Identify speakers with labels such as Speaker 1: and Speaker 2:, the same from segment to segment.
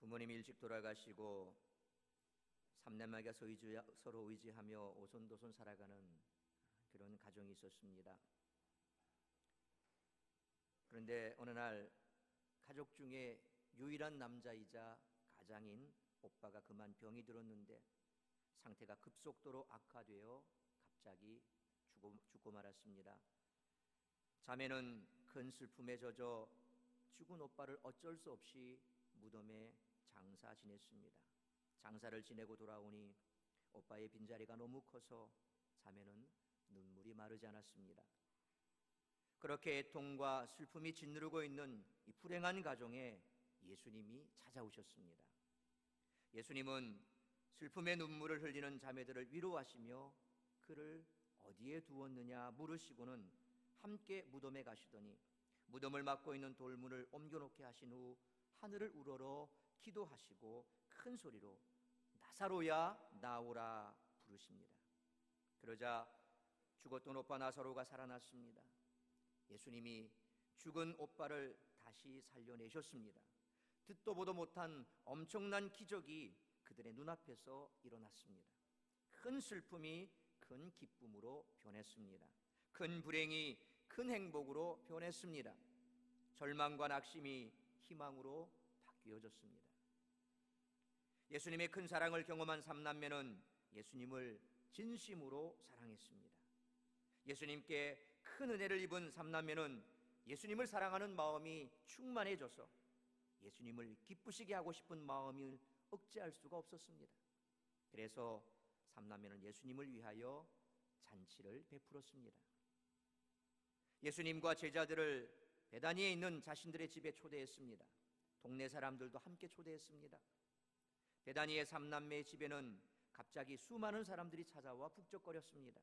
Speaker 1: 부모님이 일찍 돌아가시고 삼남매가 서로 의지하며 오손도손 살아가는 그런 가정이 있었습니다. 그런데 어느 날 가족 중에 유일한 남자이자 가장인 오빠가 그만 병이 들었는데 상태가 급속도로 악화되어 갑자기 죽고 말았습니다. 자매는 큰 슬픔에 젖어 죽은 오빠를 어쩔 수 없이 무덤에 장사 지냈습니다. 장사를 지내고 돌아오니 오빠의 빈자리가 너무 커서 자매는 눈물이 마르지 않았습니다. 그렇게 애통과 슬픔이 짓누르고 있는 이 불행한 가정에 예수님이 찾아오셨습니다. 예수님은 슬픔의 눈물을 흘리는 자매들을 위로하시며 그를 어디에 두었느냐 물으시고는 함께 무덤에 가시더니 무덤을 막고 있는 돌문을 옮겨놓게 하신 후 하늘을 우러러 기도하시고 큰 소리로 나사로야 나오라 부르십니다. 그러자 죽었던 오빠 나사로가 살아났습니다. 예수님이 죽은 오빠를 다시 살려내셨습니다. 듣도 보도 못한 엄청난 기적이 그들의 눈앞에서 일어났습니다. 큰 슬픔이 큰 기쁨으로 변했습니다. 큰 불행이 큰 행복으로 변했습니다. 절망과 낙심이 희망으로 바뀌어졌습니다. 예수님의 큰 사랑을 경험한 삼남매는 예수님을 진심으로 사랑했습니다. 예수님께 큰 은혜를 입은 삼남매는 예수님을 사랑하는 마음이 충만해져서 예수님을 기쁘시게 하고 싶은 마음을 억제할 수가 없었습니다. 그래서 삼남매는 예수님을 위하여 잔치를 베풀었습니다. 예수님과 제자들을 베다니에 있는 자신들의 집에 초대했습니다. 동네 사람들도 함께 초대했습니다. 베다니의 삼남매의 집에는 갑자기 수많은 사람들이 찾아와 북적거렸습니다.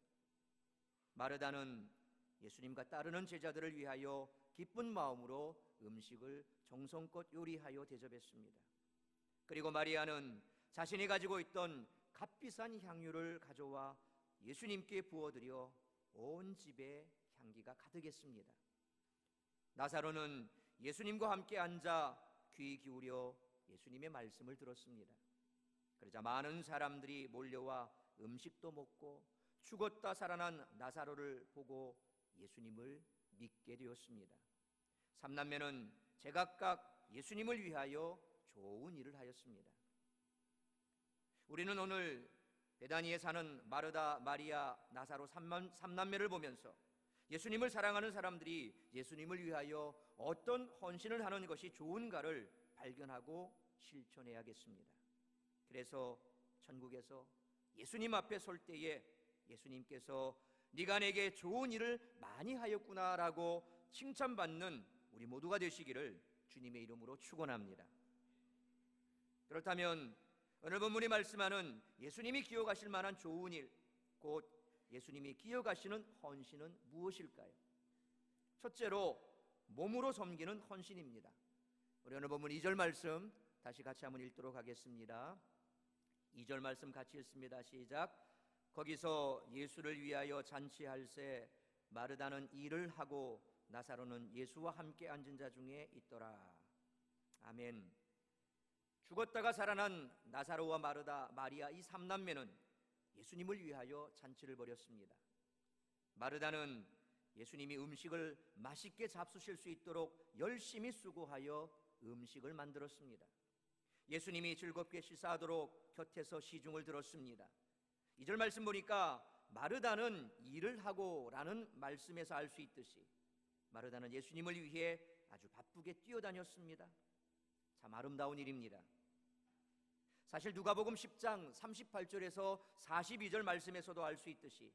Speaker 1: 마르다는 예수님과 따르는 제자들을 위하여 기쁜 마음으로 음식을 정성껏 요리하여 대접했습니다. 그리고 마리아는 자신이 가지고 있던 값비싼 향유를 가져와 예수님께 부어드려 온 집에 향기가 가득했습니다. 나사로는 예수님과 함께 앉아 귀 기울여 예수님의 말씀을 들었습니다. 그러자 많은 사람들이 몰려와 음식도 먹고 죽었다 살아난 나사로를 보고 예수님을 믿게 되었습니다. 삼남매는 제각각 예수님을 위하여 좋은 일을 하였습니다. 우리는 오늘 베다니에 사는 마르다, 마리아, 나사로 삼남매를 보면서 예수님을 사랑하는 사람들이 예수님을 위하여 어떤 헌신을 하는 것이 좋은가를 발견하고 실천해야겠습니다. 그래서 천국에서 예수님 앞에 설 때에 예수님께서 네가 내게 좋은 일을 많이 하였구나라고 칭찬받는 우리 모두가 되시기를 주님의 이름으로 축원합니다. 그렇다면 오늘 본문이 말씀하는 예수님이 기억하실 만한 좋은 일, 곧 예수님이 기억하시는 헌신은 무엇일까요? 첫째로 몸으로 섬기는 헌신입니다. 우리 오늘 본문 2절 말씀 다시 같이 한번 읽도록 하겠습니다. 2절 말씀 같이 읽습니다. 시작. 거기서 예수를 위하여 잔치할새 마르다는 일을 하고 나사로는 예수와 함께 앉은 자 중에 있더라. 아멘. 죽었다가 살아난 나사로와 마르다, 마리아 이 삼남매는 예수님을 위하여 잔치를 벌였습니다. 마르다는 예수님이 음식을 맛있게 잡수실 수 있도록 열심히 수고하여 음식을 만들었습니다. 예수님이 즐겁게 식사하도록 곁에서 시중을 들었습니다. 2절 말씀 보니까 마르다는 일을 하고 라는 말씀에서 알 수 있듯이 마르다는 예수님을 위해 아주 바쁘게 뛰어다녔습니다. 참 아름다운 일입니다. 사실 누가복음 10장 38절에서 42절 말씀에서도 알 수 있듯이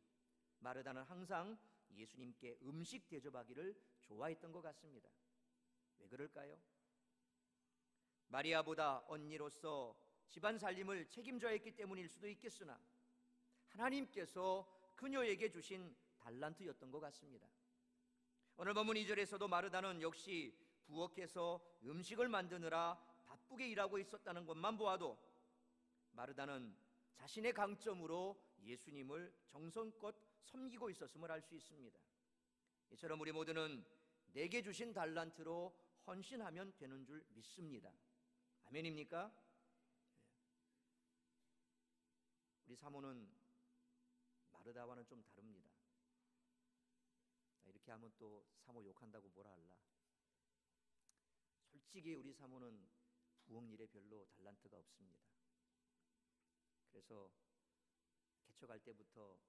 Speaker 1: 마르다는 항상 예수님께 음식 대접하기를 좋아했던 것 같습니다. 왜 그럴까요? 마리아보다 언니로서 집안 살림을 책임져야 했기 때문일 수도 있겠으나 하나님께서 그녀에게 주신 달란트였던 것 같습니다. 오늘 본문 2절에서도 마르다는 역시 부엌에서 음식을 만드느라 바쁘게 일하고 있었다는 것만 보아도 마르다는 자신의 강점으로 예수님을 정성껏 섬기고 있었음을 알 수 있습니다. 이처럼 우리 모두는 내게 주신 달란트로 헌신하면 되는 줄 믿습니다. 아멘입니까? 우리 사모는 마르다와는 좀 다릅니다. 이렇게 하면 또 사모 욕한다고 뭐라 할라. 솔직히 우리 사모는 부엌 일에 별로 달란트가 없습니다. 그래서 개척할 때부터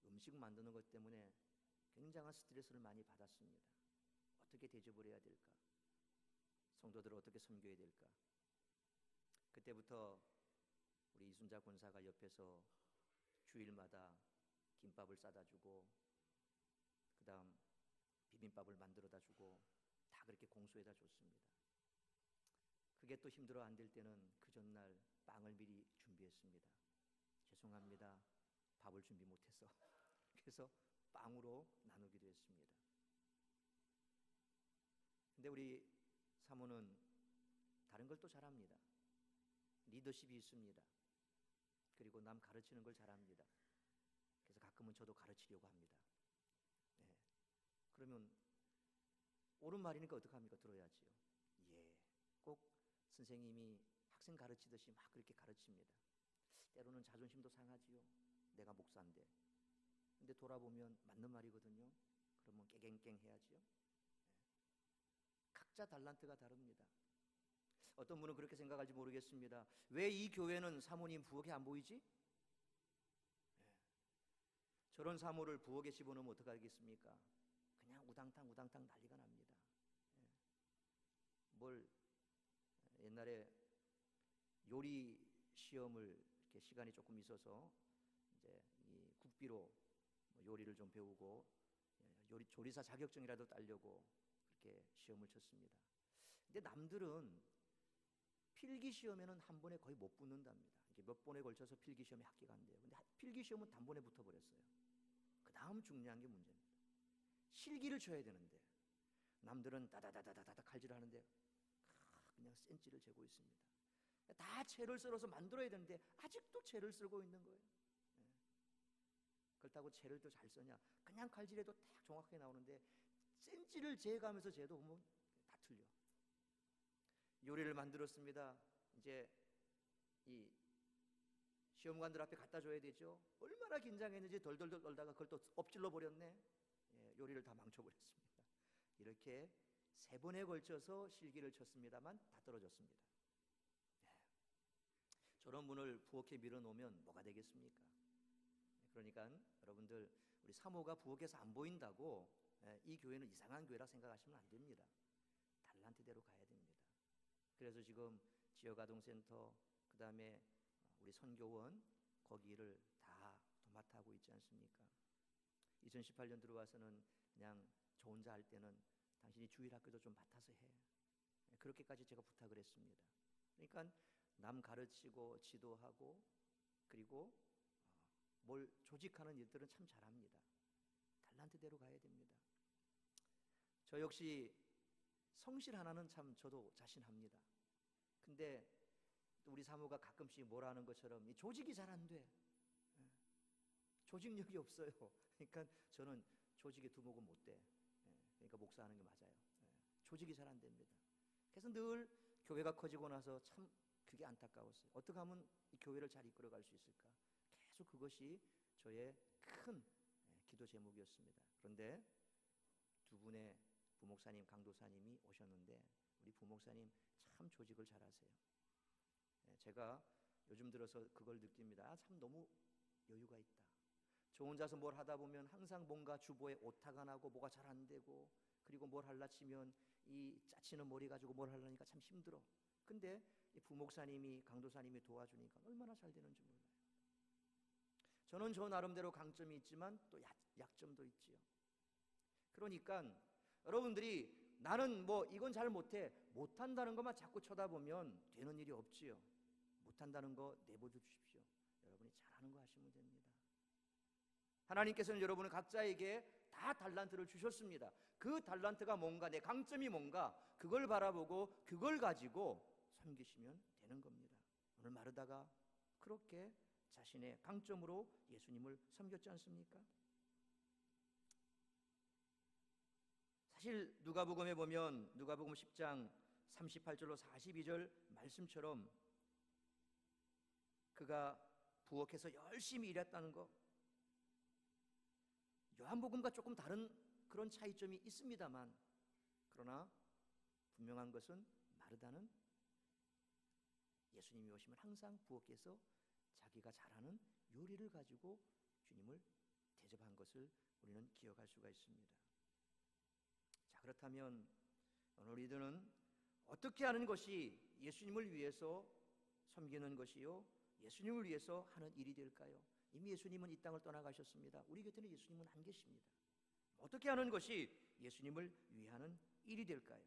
Speaker 1: 음식 만드는 것 때문에 굉장한 스트레스를 많이 받았습니다. 어떻게 대접을 해야 될까? 성도들을 어떻게 섬겨야 될까? 그때부터 우리 이순자 권사가 옆에서 주일마다 김밥을 싸다 주고, 그 다음 비빔밥을 만들어다 주고, 다 그렇게 공수해다 줬습니다. 그게 또 힘들어 안 될 때는 그 전날 빵을 미리 준비했습니다. 죄송합니다, 밥을 준비 못해서. 그래서 빵으로 나누기도 했습니다. 근데 우리 사모는 다른 걸 또 잘합니다. 리더십이 있습니다. 그리고 남 가르치는 걸 잘합니다. 그래서 가끔은 저도 가르치려고 합니다. 네. 그러면 옳은 말이니까 어떡합니까? 들어야지요. 예, 꼭 선생님이 학생 가르치듯이 막 그렇게 가르칩니다. 때로는 자존심도 상하지요. 내가 목사인데. 근데 돌아보면 맞는 말이거든요. 그러면 깨갱깽 해야지요. 각자 달란트가 다릅니다. 어떤 분은 그렇게 생각할지 모르겠습니다. 왜 이 교회는 사모님 부엌에 안 보이지? 저런 사모를 부엌에 집어넣으면 어떡하겠습니까? 그냥 우당탕 난리가 납니다. 뭘 옛날에 요리 시험을 이렇게 시간이 조금 있어서 이제 이 국비로 요리를 좀 배우고 조리사 자격증이라도 따려고 그렇게 시험을 쳤습니다. 근데 남들은 필기 시험에는 한 번에 거의 못 붙는답니다. 이게 몇 번에 걸쳐서 필기 시험에 합격이 안 돼요. 근데 필기 시험은 단번에 붙어버렸어요. 그 다음 중요한 게 문제입니다. 실기를 쳐야 되는데 남들은 따다다다다다 칼질하는데 그냥 센치를 재고 있습니다. 다 채를 썰어서 만들어야 되는데 아직도 채를 썰고 있는 거예요. 그렇다고 채를 또 잘 써냐? 그냥 칼질해도 딱 정확하게 나오는데 센치를 재가면서 재도 보면 다 틀려. 요리를 만들었습니다. 이제 이 시험관들 앞에 갖다 줘야 되죠. 얼마나 긴장했는지 덜덜덜 떨다가 그걸 또 엎질러 버렸네. 요리를 다 망쳐버렸습니다. 이렇게 3번에 걸쳐서 실기를 쳤습니다만 다 떨어졌습니다. 저런 분을 부엌에 밀어놓으면 뭐가 되겠습니까? 그러니까 여러분들, 우리 사모가 부엌에서 안 보인다고 이 교회는 이상한 교회라 생각하시면 안 됩니다. 달란트대로 가야 됩니다. 그래서 지금 지역아동센터, 그 다음에 우리 선교원 거기를 다 도맡아 하고 있지 않습니까? 2018년 들어와서는 그냥 저 혼자 할 때는 당신이 주일학교도 좀 맡아서 해. 그렇게까지 제가 부탁을 했습니다. 그러니까 남 가르치고 지도하고 그리고 뭘 조직하는 일들은 참 잘합니다. 달란트대로 가야 됩니다. 저 역시 성실 하나는 참 저도 자신합니다. 근데 우리 사모가 가끔씩 뭐라 하는 것처럼 이 조직이 잘 안 돼. 조직력이 없어요. 그러니까 저는 조직에 두목은 못 돼. 그러니까 목사하는 게 맞아요. 조직이 잘 안 됩니다. 그래서 늘 교회가 커지고 나서 참 그게 안타까웠어요. 어떻게 하면 이 교회를 잘 이끌어갈 수 있을까? 계속 그것이 저의 큰 기도 제목이었습니다. 그런데 두 분의 부목사님, 강도사님이 오셨는데 우리 부목사님 참 조직을 잘하세요. 제가 요즘 들어서 그걸 느낍니다. 참 너무 여유가 있다. 저 혼자서 뭘 하다 보면 항상 뭔가 주보에 오타가 나고 뭐가 잘 안 되고, 그리고 뭘 할라 치면 이 짜치는 머리 가지고 뭘 하려니까 참 힘들어. 근데 이 부목사님이, 강도사님이 도와주니까 얼마나 잘 되는지 몰라요. 저는 저 나름대로 강점이 있지만 또 약점도 있지요. 그러니까 여러분들이 나는 뭐 이건 잘 못한다는 것만 자꾸 쳐다보면 되는 일이 없지요. 못한다는 거 내버려 주십시오. 여러분이 잘하는 거 하시면 됩니다. 하나님께서는 여러분을 각자에게 다 달란트를 주셨습니다. 그 달란트가 뭔가, 내 강점이 뭔가, 그걸 바라보고 그걸 가지고 섬기시면 되는 겁니다. 오늘 마르다가 그렇게 자신의 강점으로 예수님을 섬겼지 않습니까? 사실 누가복음에 보면 누가복음 10장 38절로 42절 말씀처럼 그가 부엌에서 열심히 일했다는 것, 요한복음과 조금 다른 그런 차이점이 있습니다만, 그러나 분명한 것은 마르다는 예수님이 오시면 항상 부엌에서 자기가 잘하는 요리를 가지고 주님을 대접한 것을 우리는 기억할 수가 있습니다. 자, 그렇다면 오늘 우리들은 어떻게 하는 것이 예수님을 위해서 섬기는 것이요, 예수님을 위해서 하는 일이 될까요? 이미 예수님은 이 땅을 떠나가셨습니다. 우리 곁에는 예수님은 안 계십니다. 어떻게 하는 것이 예수님을 위하는 일이 될까요?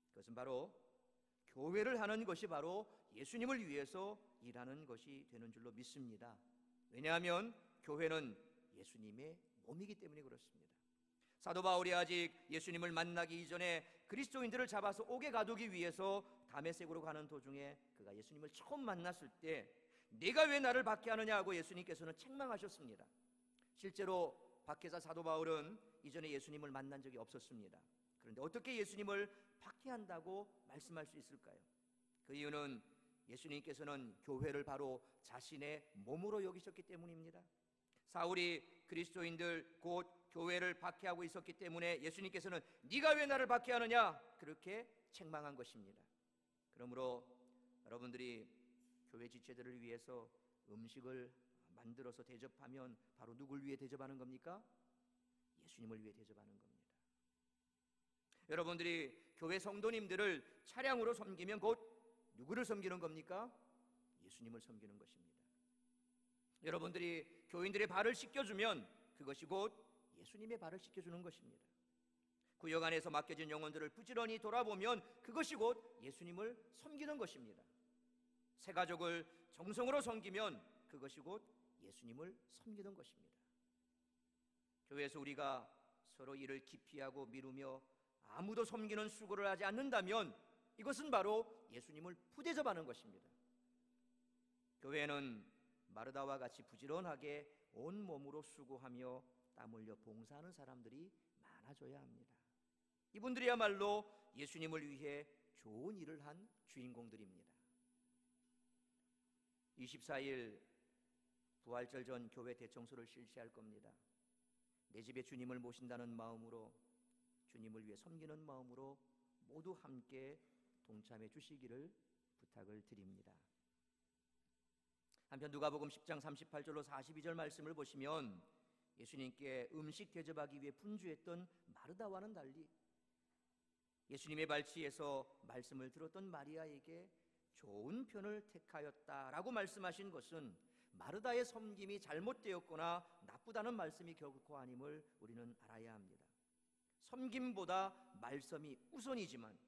Speaker 1: 그것은 바로 교회를 하는 것이 바로 예수님을 위해서 일하는 것이 되는 줄로 믿습니다. 왜냐하면 교회는 예수님의 몸이기 때문에 그렇습니다. 사도 바울이 아직 예수님을 만나기 이전에 그리스도인들을 잡아서 옥에 가두기 위해서 다메섹으로 가는 도중에 그가 예수님을 처음 만났을 때 네가 왜 나를 박해하느냐 하고 예수님께서는 책망하셨습니다. 실제로 박해자 사도 바울은 이전에 예수님을 만난 적이 없었습니다. 그런데 어떻게 예수님을 박해한다고 말씀할 수 있을까요? 그 이유는 예수님께서는 교회를 바로 자신의 몸으로 여기셨기 때문입니다. 사울이 그리스도인들 곧 교회를 박해하고 있었기 때문에 예수님께서는 네가 왜 나를 박해하느냐 그렇게 책망한 것입니다. 그러므로 여러분들이 교회 지체들을 위해서 음식을 만들어서 대접하면 바로 누굴 위해 대접하는 겁니까? 예수님을 위해 대접하는 겁니다. 여러분들이 교회 성도님들을 차량으로 섬기면 곧 누구를 섬기는 겁니까? 예수님을 섬기는 것입니다. 여러분들이 교인들의 발을 씻겨주면 그것이 곧 예수님의 발을 씻겨주는 것입니다. 구역 안에서 맡겨진 영혼들을 부지런히 돌아보면 그것이 곧 예수님을 섬기는 것입니다. 새 가족을 정성으로 섬기면 그것이 곧 예수님을 섬기는 것입니다. 교회에서 우리가 서로 일을 기피하고 미루며 아무도 섬기는 수고를 하지 않는다면 이것은 바로 예수님을 부대접하는 것입니다. 교회는 마르다와 같이 부지런하게 온 몸으로 수고하며 땀 흘려 봉사하는 사람들이 많아져야 합니다. 이분들이야말로 예수님을 위해 좋은 일을 한 주인공들입니다. 24일 부활절 전 교회 대청소를 실시할 겁니다. 내 집에 주님을 모신다는 마음으로, 주님을 위해 섬기는 마음으로 모두 함께 동참해 주시기를 부탁을 드립니다. 한편 누가복음 10장 38절로 42절 말씀을 보시면 예수님께 음식 대접하기 위해 분주했던 마르다와는 달리 예수님의 발치에서 말씀을 들었던 마리아에게 좋은 편을 택하였다라고 말씀하신 것은 마르다의 섬김이 잘못되었거나 나쁘다는 말씀이 결코 아님을 우리는 알아야 합니다. 섬김보다 말씀이 우선이지만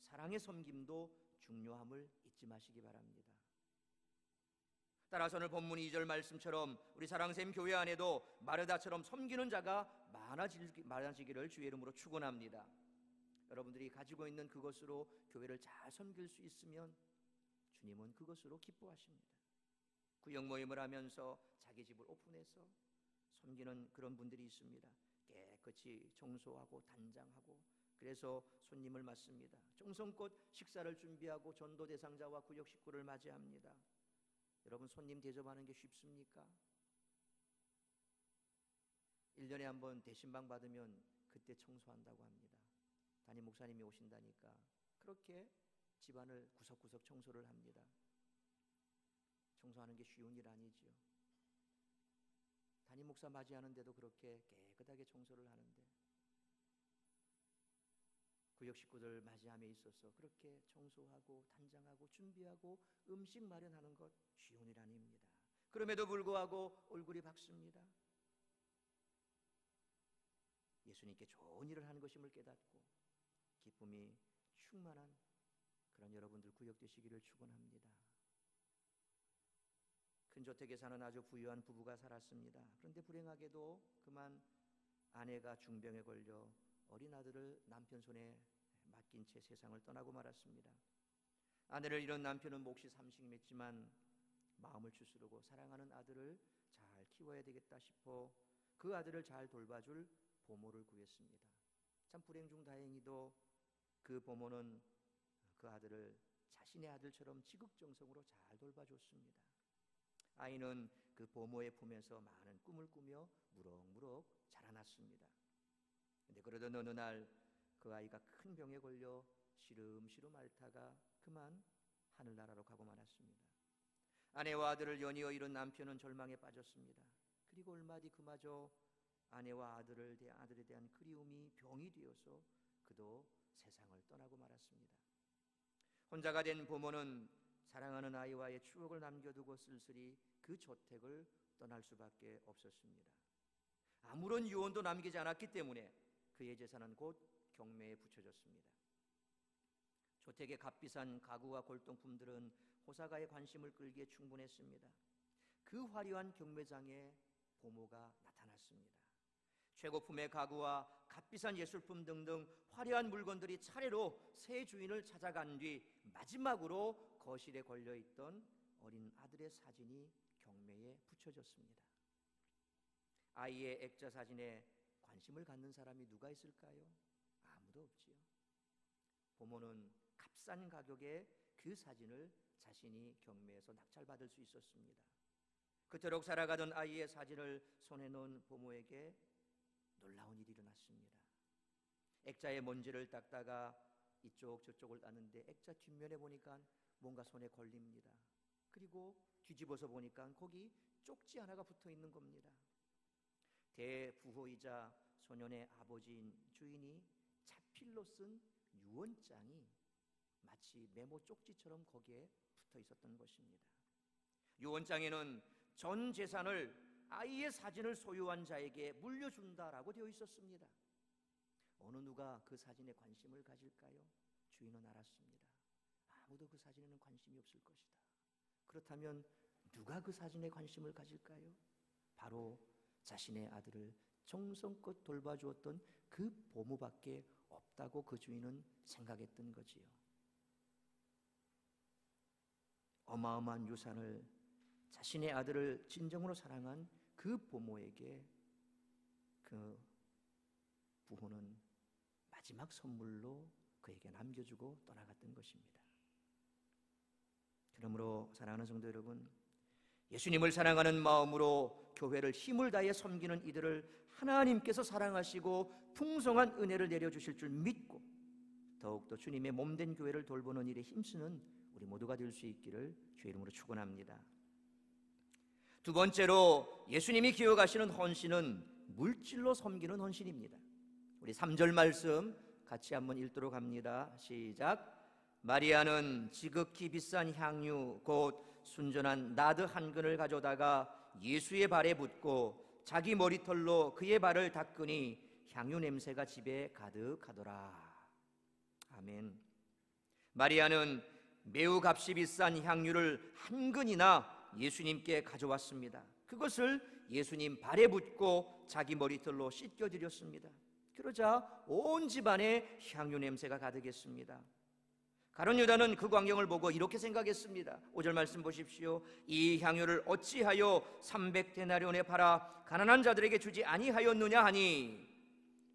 Speaker 1: 사랑의 섬김도 중요함을 잊지 마시기 바랍니다. 따라서 오늘 본문 2절 말씀처럼 우리 사랑샘 교회 안에도 마르다처럼 섬기는 자가 많아지기를 주의 이름으로 축원합니다. 여러분들이 가지고 있는 그것으로 교회를 잘 섬길 수 있으면 주님은 그것으로 기뻐하십니다. 구역 모임을 하면서 자기 집을 오픈해서 섬기는 그런 분들이 있습니다. 깨끗이 청소하고 단장하고 그래서 손님을 맞습니다. 정성껏 식사를 준비하고 전도 대상자와 구역 식구를 맞이합니다. 여러분, 손님 대접하는 게 쉽습니까? 1년에 한 번 대신방 받으면 그때 청소한다고 합니다. 담임 목사님이 오신다니까 그렇게 집안을 구석구석 청소를 합니다. 청소하는 게 쉬운 일 아니지요. 담임 목사 맞이하는데도 그렇게 깨끗하게 청소를 하는데 구역 식구들 맞이함에 있어서 그렇게 청소하고 단장하고 준비하고 음식 마련하는 것 쉬운 일 아닙니다. 그럼에도 불구하고 얼굴이 밝습니다. 예수님께 좋은 일을 하는 것임을 깨닫고 기쁨이 충만한 그런 여러분들 구역 되시기를 축원합니다. 큰 저택에 사는 아주 부유한 부부가 살았습니다. 그런데 불행하게도 그만 아내가 중병에 걸려 어린 아들을 남편 손에 맡긴 채 세상을 떠나고 말았습니다. 아내를 잃은 남편은 몫이 삼식했지만 마음을 추스르고 사랑하는 아들을 잘 키워야 되겠다 싶어 그 아들을 잘 돌봐줄 보모를 구했습니다. 참 불행 중 다행히도 그 보모는 그 아들을 자신의 아들처럼 지극정성으로 잘 돌봐줬습니다. 아이는 그 보모의 품에서 많은 꿈을 꾸며 무럭무럭 자라났습니다. 근데 그러던 어느 날 그 아이가 큰 병에 걸려 시름시름 앓다가 그만 하늘나라로 가고 말았습니다. 아내와 아들을 연이어 잃은 남편은 절망에 빠졌습니다. 그리고 얼마 뒤 그마저 아내와 아들에 대한 그리움이 병이 되어서 그도 세상을 떠나고 말았습니다. 혼자가 된 부모는 사랑하는 아이와의 추억을 남겨두고 쓸쓸히 그 저택을 떠날 수밖에 없었습니다. 아무런 유언도 남기지 않았기 때문에 그의 재산은 곧 경매에 붙여졌습니다. 저택의 값비싼 가구와 골동품들은 호사가의 관심을 끌기에 충분했습니다. 그 화려한 경매장에 보모가 나타났습니다. 최고품의 가구와 값비싼 예술품 등등 화려한 물건들이 차례로 새 주인을 찾아간 뒤 마지막으로 거실에 걸려있던 어린 아들의 사진이 경매에 붙여졌습니다. 아이의 액자 사진에 관심을 갖는 사람이 누가 있을까요? 아무도 없지요. 보모는 값싼 가격에 그 사진을 자신이 경매에서 낙찰받을 수 있었습니다. 그토록 살아가던 아이의 사진을 손에 넣은 보모에게 놀라운 일이 일어났습니다. 액자의 먼지를 닦다가 이쪽 저쪽을 닦는데 액자 뒷면에 보니까 뭔가 손에 걸립니다. 그리고 뒤집어서 보니까 거기 쪽지 하나가 붙어 있는 겁니다. 대부호이자 소년의 아버지인 주인이 자필로 쓴 유언장이 마치 메모 쪽지처럼 거기에 붙어 있었던 것입니다. 유언장에는 전 재산을 아이의 사진을 소유한 자에게 물려준다라고 되어 있었습니다. 어느 누가 그 사진에 관심을 가질까요? 주인은 알았습니다. 아무도 그 사진에는 관심이 없을 것이다. 그렇다면 누가 그 사진에 관심을 가질까요? 바로 자신의 아들을 정성껏 돌봐주었던 그 보모밖에 없다고 그 주인은 생각했던 거지요. 어마어마한 유산을 자신의 아들을 진정으로 사랑한 그 보모에게 그 부호는 마지막 선물로 그에게 남겨주고 떠나갔던 것입니다. 그러므로 사랑하는 성도 여러분, 예수님을 사랑하는 마음으로 교회를 힘을 다해 섬기는 이들을 하나님께서 사랑하시고 풍성한 은혜를 내려주실 줄 믿고 더욱더 주님의 몸된 교회를 돌보는 일에 힘쓰는 우리 모두가 될 수 있기를 주의 이름으로 축원합니다. 두 번째로 예수님이 기억하시는 헌신은 물질로 섬기는 헌신입니다. 우리 3절 말씀 같이 한번 읽도록 합니다. 시작. 마리아는 지극히 비싼 향유 곧 순전한 나드 한 근을 가져다가 예수의 발에 붓고 자기 머리털로 그의 발을 닦으니 향유 냄새가 집에 가득하더라. 아멘. 마리아는 매우 값이 비싼 향유를 한 근이나 예수님께 가져왔습니다. 그것을 예수님 발에 붓고 자기 머리털로 씻겨드렸습니다. 그러자 온 집안에 향유 냄새가 가득했습니다. 가룟 유다는 그 광경을 보고 이렇게 생각했습니다. 5절 말씀 보십시오. 이 향유를 어찌하여 300데나리온에 팔아 가난한 자들에게 주지 아니하였느냐 하니.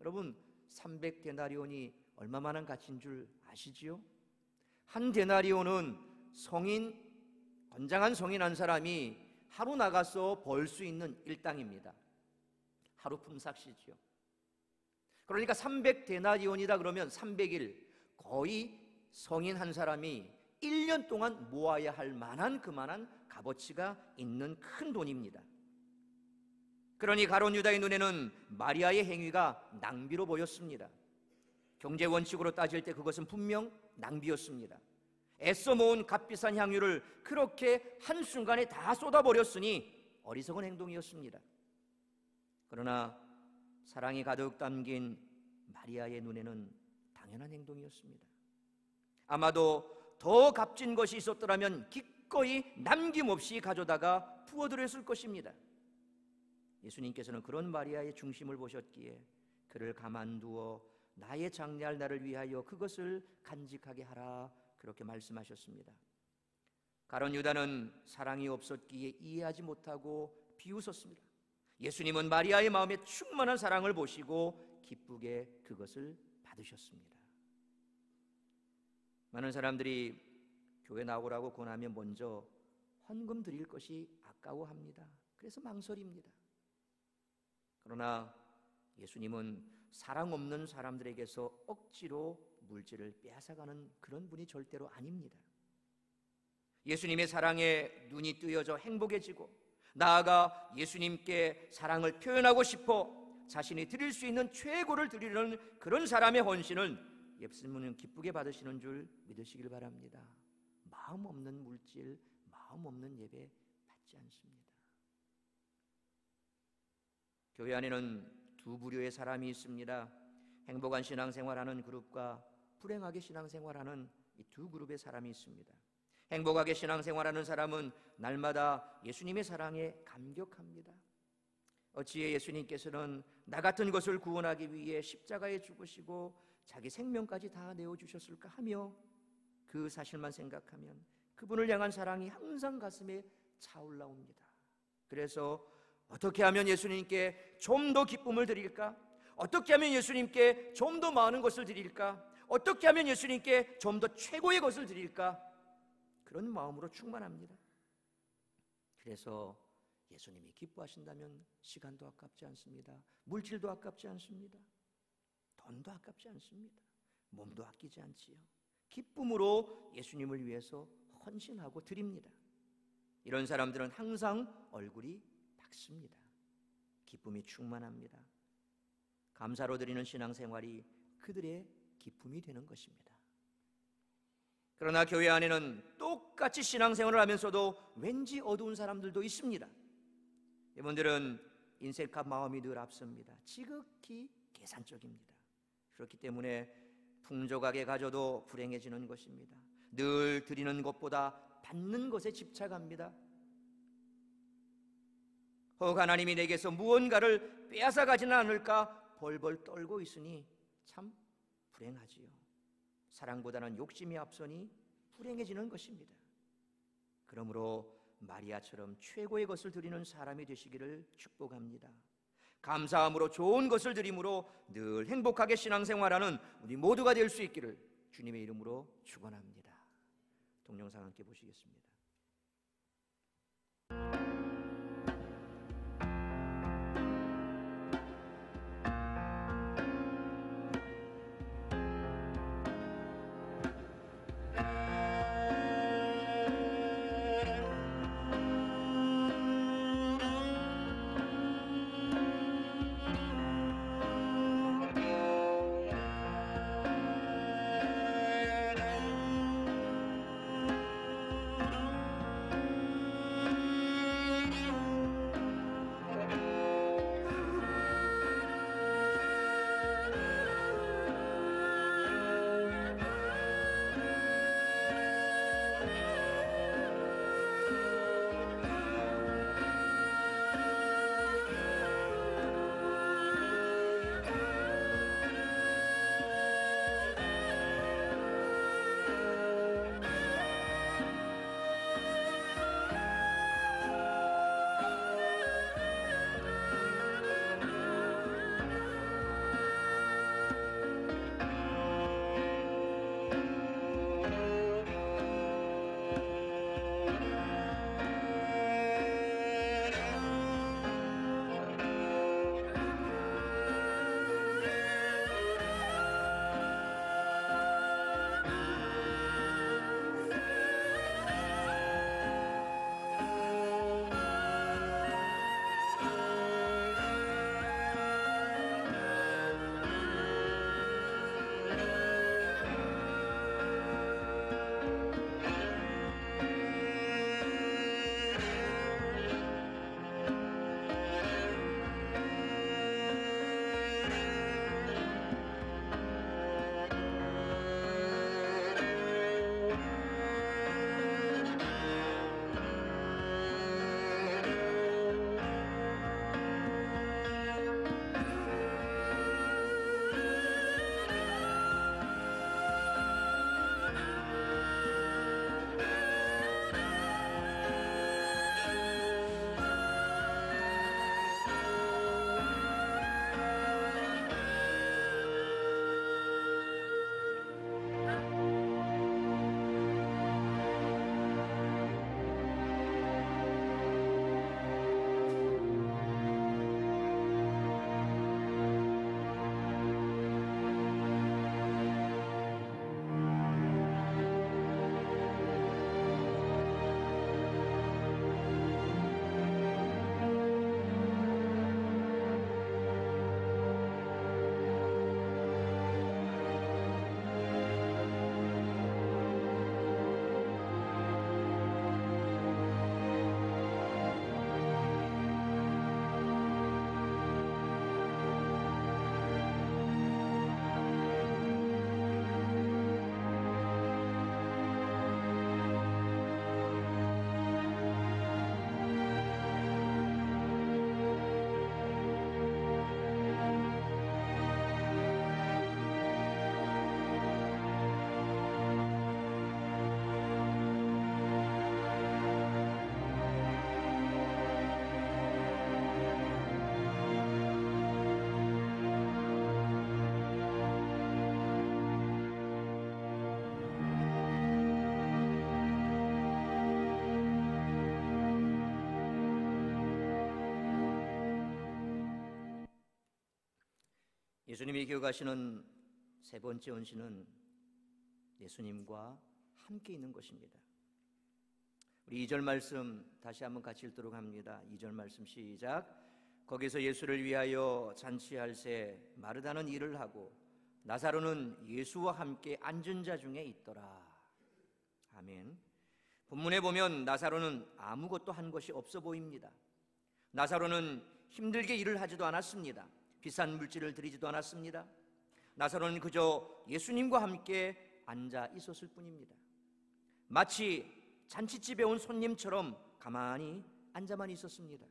Speaker 1: 여러분, 300데나리온이 얼마만한 가치인 줄 아시지요? 한 데나리온은 건장한 성인 한 사람이 하루 나가서 벌 수 있는 일당입니다. 하루 품삯이죠. 그러니까 300데나리온이다 그러면 300일, 거의 성인 한 사람이 1년 동안 모아야 할 만한 그만한 값어치가 있는 큰 돈입니다. 그러니 가룟 유다의 눈에는 마리아의 행위가 낭비로 보였습니다. 경제 원칙으로 따질 때 그것은 분명 낭비였습니다. 애써 모은 값비싼 향유를 그렇게 한순간에 다 쏟아버렸으니 어리석은 행동이었습니다. 그러나 사랑이 가득 담긴 마리아의 눈에는 당연한 행동이었습니다. 아마도 더 값진 것이 있었더라면 기꺼이 남김없이 가져다가 부어드렸을 것입니다. 예수님께서는 그런 마리아의 중심을 보셨기에 그를 가만두어 나의 장래할 날을 위하여 그것을 간직하게 하라 그렇게 말씀하셨습니다. 가룟 유다는 사랑이 없었기에 이해하지 못하고 비웃었습니다. 예수님은 마리아의 마음에 충만한 사랑을 보시고 기쁘게 그것을 받으셨습니다. 많은 사람들이 교회 나오라고 권하면 먼저 헌금 드릴 것이 아까워합니다. 그래서 망설입니다. 그러나 예수님은 사랑 없는 사람들에게서 억지로 물질을 빼앗아가는 그런 분이 절대로 아닙니다. 예수님의 사랑에 눈이 뜨여져 행복해지고 나아가 예수님께 사랑을 표현하고 싶어 자신이 드릴 수 있는 최고를 드리려는 그런 사람의 헌신을 예수님은 기쁘게 받으시는 줄 믿으시길 바랍니다. 마음 없는 물질, 마음 없는 예배 받지 않습니다. 교회 안에는 두 부류의 사람이 있습니다. 행복한 신앙생활하는 그룹과 불행하게 신앙생활하는 이 두 그룹의 사람이 있습니다. 행복하게 신앙생활하는 사람은 날마다 예수님의 사랑에 감격합니다. 어찌해 예수님께서는 나 같은 것을 구원하기 위해 십자가에 죽으시고 자기 생명까지 다 내어주셨을까 하며 그 사실만 생각하면 그분을 향한 사랑이 항상 가슴에 차올라옵니다. 그래서 어떻게 하면 예수님께 좀 더 기쁨을 드릴까? 어떻게 하면 예수님께 좀 더 많은 것을 드릴까? 어떻게 하면 예수님께 좀 더 최고의 것을 드릴까? 그런 마음으로 충만합니다. 그래서 예수님이 기뻐하신다면 시간도 아깝지 않습니다. 물질도 아깝지 않습니다. 돈도 아깝지 않습니다. 몸도 아끼지 않지요. 기쁨으로 예수님을 위해서 헌신하고 드립니다. 이런 사람들은 항상 얼굴이 밝습니다. 기쁨이 충만합니다. 감사로 드리는 신앙생활이 그들의 기쁨이 되는 것입니다. 그러나 교회 안에는 똑같이 신앙생활을 하면서도 왠지 어두운 사람들도 있습니다. 이분들은 인색한 마음이 늘 앞섭니다. 지극히 계산적입니다. 그렇기 때문에 풍족하게 가져도 불행해지는 것입니다. 늘 드리는 것보다 받는 것에 집착합니다. 혹 하나님이 내게서 무언가를 빼앗아 가지는 않을까 벌벌 떨고 있으니 참 불행하지요. 사랑보다는 욕심이 앞서니 불행해지는 것입니다. 그러므로 마리아처럼 최고의 것을 드리는 사람이 되시기를 축복합니다. 감사함으로 좋은 것을 드림으로 늘 행복하게 신앙생활하는 우리 모두가 될 수 있기를 주님의 이름으로 축원합니다. 동영상 함께 보시겠습니다. 예수님이 기억하시는 세 번째 헌신은 예수님과 함께 있는 것입니다. 우리 2절 말씀 다시 한번 같이 읽도록 합니다. 2절 말씀 시작. 거기서 예수를 위하여 잔치할새 마르다는 일을 하고 나사로는 예수와 함께 앉은 자 중에 있더라. 아멘. 본문에 보면 나사로는 아무것도 한 것이 없어 보입니다. 나사로는 힘들게 일을 하지도 않았습니다. 비싼 물질을 들이지도 않았습니다. 나사로는 그저 예수님과 함께 앉아 있었을 뿐입니다. 마치 잔치집에 온 손님처럼 가만히 앉아만 있었습니다.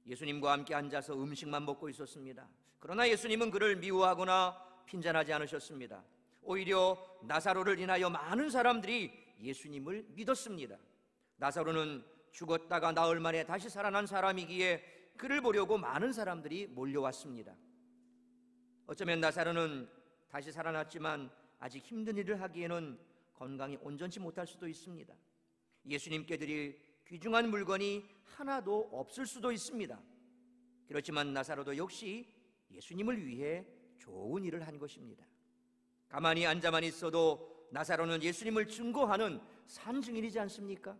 Speaker 1: 예수님과 함께 앉아서 음식만 먹고 있었습니다. 그러나 예수님은 그를 미워하거나 핀잔하지 않으셨습니다. 오히려 나사로를 인하여 많은 사람들이 예수님을 믿었습니다. 나사로는 죽었다가 나흘 만에 다시 살아난 사람이기에 그를 보려고 많은 사람들이 몰려왔습니다. 어쩌면 나사로는 다시 살아났지만 아직 힘든 일을 하기에는 건강이 온전치 못할 수도 있습니다. 예수님께 드릴 귀중한 물건이 하나도 없을 수도 있습니다. 그렇지만 나사로도 역시 예수님을 위해 좋은 일을 한 것입니다. 가만히 앉아만 있어도 나사로는 예수님을 증거하는 산 증인이지 않습니까?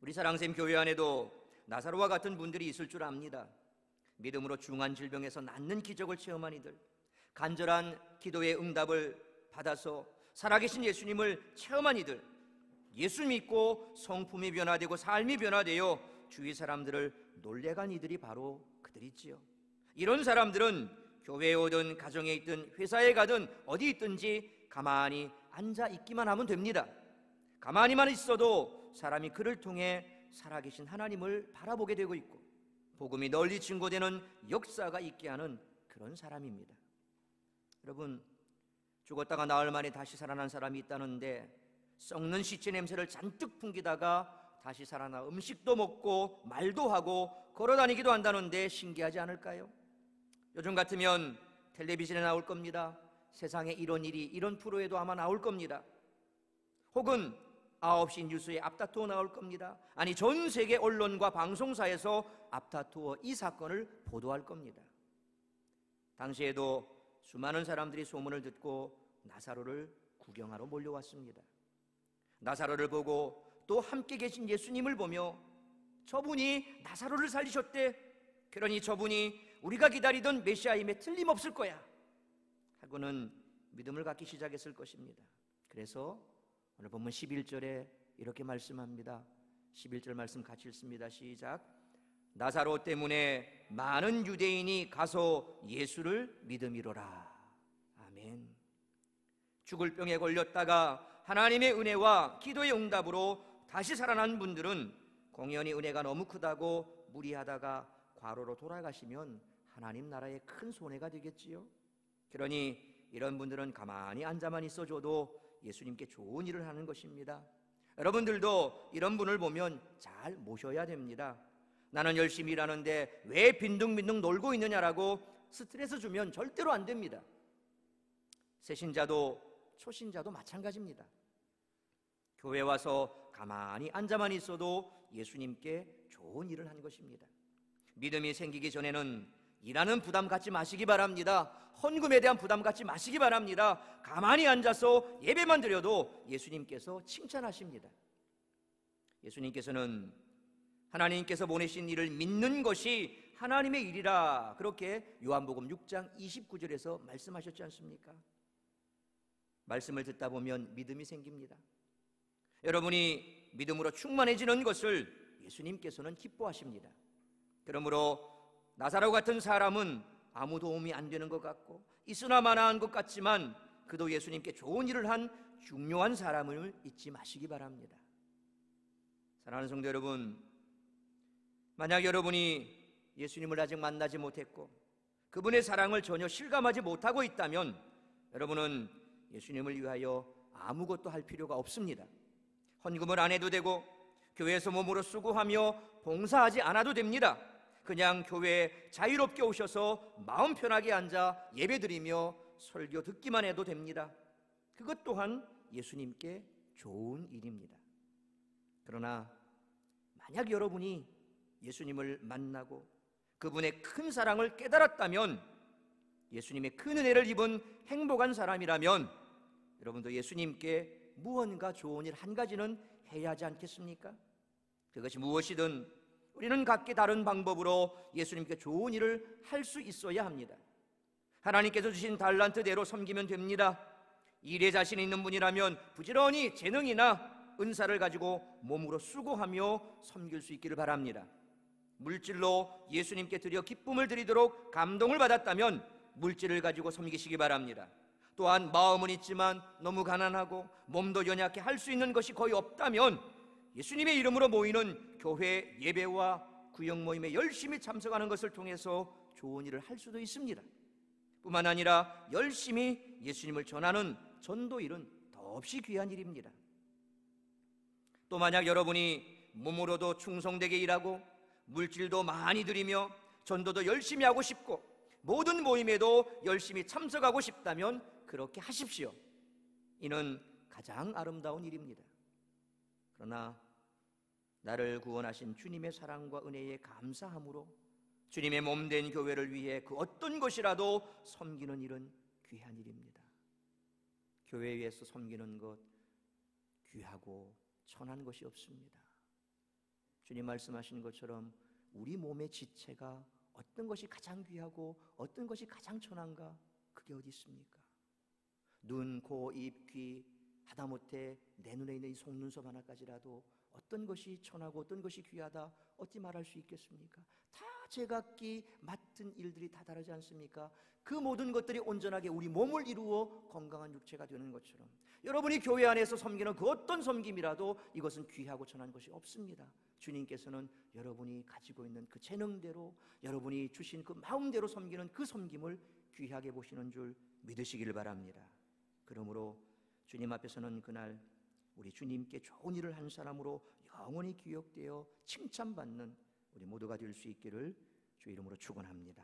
Speaker 1: 우리 사랑샘 교회 안에도 나사로와 같은 분들이 있을 줄 압니다. 믿음으로 중한 질병에서 낫는 기적을 체험한 이들, 간절한 기도의 응답을 받아서 살아계신 예수님을 체험한 이들, 예수 믿고 성품이 변화되고 삶이 변화되어 주위 사람들을 놀래간 이들이 바로 그들이지요. 이런 사람들은 교회에 오든 가정에 있든 회사에 가든 어디 있든지 가만히 앉아 있기만 하면 됩니다. 가만히만 있어도 사람이 그를 통해 살아계신 하나님을 바라보게 되고 있고 복음이 널리 증거되는 역사가 있게 하는 그런 사람입니다. 여러분, 죽었다가 나흘 만에 다시 살아난 사람이 있다는데 썩는 시체 냄새를 잔뜩 풍기다가 다시 살아나 음식도 먹고 말도 하고 걸어다니기도 한다는데 신기하지 않을까요? 요즘 같으면 텔레비전에 나올 겁니다. 세상에 이런 일이 이런 프로에도 아마 나올 겁니다. 혹은 9시 뉴스에 앞다투어 나올 겁니다. 아니, 전 세계 언론과 방송사에서 앞다투어 이 사건을 보도할 겁니다. 당시에도 수많은 사람들이 소문을 듣고 나사로를 구경하러 몰려왔습니다. 나사로를 보고 또 함께 계신 예수님을 보며 저분이 나사로를 살리셨대. 그러니 저분이 우리가 기다리던 메시아임에 틀림없을 거야 하고는 믿음을 갖기 시작했을 것입니다. 그래서 오늘 본문 11절에 이렇게 말씀합니다. 11절 말씀 같이 읽습니다. 시작. 나사로 때문에 많은 유대인이 가서 예수를 믿음이로라. 아멘. 죽을 병에 걸렸다가 하나님의 은혜와 기도의 응답으로 다시 살아난 분들은 공연히 은혜가 너무 크다고 무리하다가 과로로 돌아가시면 하나님 나라에 큰 손해가 되겠지요. 그러니 이런 분들은 가만히 앉아만 있어줘도 예수님께 좋은 일을 하는 것입니다. 여러분들도 이런 분을 보면 잘 모셔야 됩니다. 나는 열심히 일하는데 왜 빈둥빈둥 놀고 있느냐라고 스트레스 주면 절대로 안 됩니다. 새신자도 초신자도 마찬가지입니다. 교회 와서 가만히 앉아만 있어도 예수님께 좋은 일을 한 것입니다. 믿음이 생기기 전에는 일하는 부담 갖지 마시기 바랍니다. 헌금에 대한 부담 갖지 마시기 바랍니다. 가만히 앉아서 예배만 드려도 예수님께서 칭찬하십니다. 예수님께서는 하나님께서 보내신 일을 믿는 것이 하나님의 일이라 그렇게 요한복음 6장 29절에서 말씀하셨지 않습니까? 말씀을 듣다 보면 믿음이 생깁니다. 여러분이 믿음으로 충만해지는 것을 예수님께서는 기뻐하십니다. 그러므로 나사로 같은 사람은 아무 도움이 안 되는 것 같고 있으나마나한 것 같지만 그도 예수님께 좋은 일을 한 중요한 사람을 잊지 마시기 바랍니다. 사랑하는 성도 여러분, 만약 여러분이 예수님을 아직 만나지 못했고 그분의 사랑을 전혀 실감하지 못하고 있다면 여러분은 예수님을 위하여 아무것도 할 필요가 없습니다. 헌금을 안 해도 되고 교회에서 몸으로 수고하며 봉사하지 않아도 됩니다. 그냥 교회에 자유롭게 오셔서 마음 편하게 앉아 예배드리며 설교 듣기만 해도 됩니다. 그것 또한 예수님께 좋은 일입니다. 그러나 만약 여러분이 예수님을 만나고 그분의 큰 사랑을 깨달았다면 예수님의 큰 은혜를 입은 행복한 사람이라면 여러분도 예수님께 무언가 좋은 일 한 가지는 해야 하지 않겠습니까? 그것이 무엇이든 우리는 각기 다른 방법으로 예수님께 좋은 일을 할 수 있어야 합니다. 하나님께서 주신 달란트대로 섬기면 됩니다. 일에 자신 있는 분이라면 부지런히 재능이나 은사를 가지고 몸으로 수고하며 섬길 수 있기를 바랍니다. 물질로 예수님께 드려 기쁨을 드리도록 감동을 받았다면 물질을 가지고 섬기시기 바랍니다. 또한 마음은 있지만 너무 가난하고 몸도 연약해 할 수 있는 것이 거의 없다면 예수님의 이름으로 모이는 교회 예배와 구역 모임에 열심히 참석하는 것을 통해서 좋은 일을 할 수도 있습니다. 뿐만 아니라 열심히 예수님을 전하는 전도일은 더없이 귀한 일입니다. 또 만약 여러분이 몸으로도 충성되게 일하고 물질도 많이 드리며 전도도 열심히 하고 싶고 모든 모임에도 열심히 참석하고 싶다면 그렇게 하십시오. 이는 가장 아름다운 일입니다. 그러나 나를 구원하신 주님의 사랑과 은혜에 감사함으로 주님의 몸된 교회를 위해 그 어떤 것이라도 섬기는 일은 귀한 일입니다. 교회에 위해서 섬기는 것 귀하고 천한 것이 없습니다. 주님 말씀하신 것처럼 우리 몸의 지체가 어떤 것이 가장 귀하고 어떤 것이 가장 천한가? 그게 어디 있습니까? 눈, 코, 입, 귀 하다못해 내 눈에 있는 이 속눈썹 하나까지라도 어떤 것이 천하고 어떤 것이 귀하다 어찌 말할 수 있겠습니까? 다 제각기 맡은 일들이 다 다르지 않습니까? 그 모든 것들이 온전하게 우리 몸을 이루어 건강한 육체가 되는 것처럼 여러분이 교회 안에서 섬기는 그 어떤 섬김이라도 이것은 귀하고 천한 것이 없습니다. 주님께서는 여러분이 가지고 있는 그 재능대로 여러분이 주신 그 마음대로 섬기는 그 섬김을 귀하게 보시는 줄 믿으시기를 바랍니다. 그러므로 주님 앞에서는 그날 우리 주님께 좋은 일을 한 사람으로 영원히 기억되어 칭찬받는 우리 모두가 될 수 있기를 주 이름으로 축원합니다.